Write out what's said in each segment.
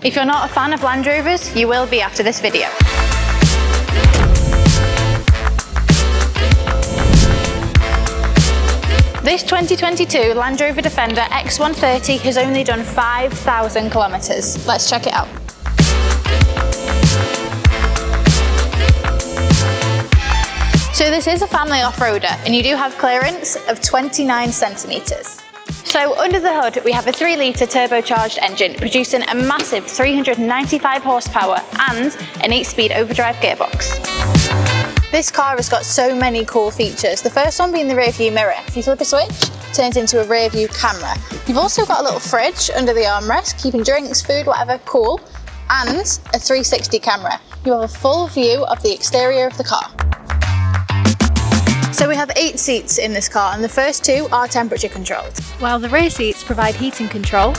If you're not a fan of Land Rovers, you will be after this video. This 2022 Land Rover Defender X130 has only done 5,000 kilometres. Let's check it out. So this is a family off-roader and you do have clearance of 29 centimetres. So under the hood we have a 3 litre turbocharged engine producing a massive 395 horsepower and an 8-speed overdrive gearbox. This car has got so many cool features, the first one being the rear view mirror. If you flip a switch, it turns into a rear view camera. You've also got a little fridge under the armrest, keeping drinks, food, whatever, cool, and a 360 camera. You have a full view of the exterior of the car. So we have 8 seats in this car and the first 2 are temperature controlled, while the rear seats provide heating control.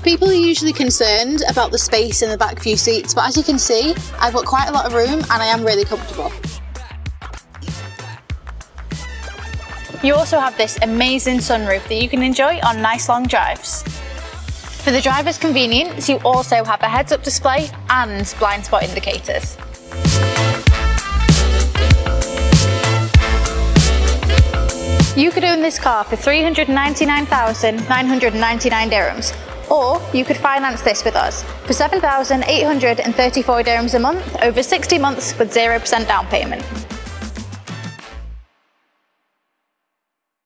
People are usually concerned about the space in the back few seats, but as you can see, I've got quite a lot of room and I am really comfortable. You also have this amazing sunroof that you can enjoy on nice long drives. For the driver's convenience, you also have a heads-up display and blind spot indicators. You could own this car for 399,999 dirhams. Or you could finance this with us for 7,834 dirhams a month over 60 months with 0% down payment.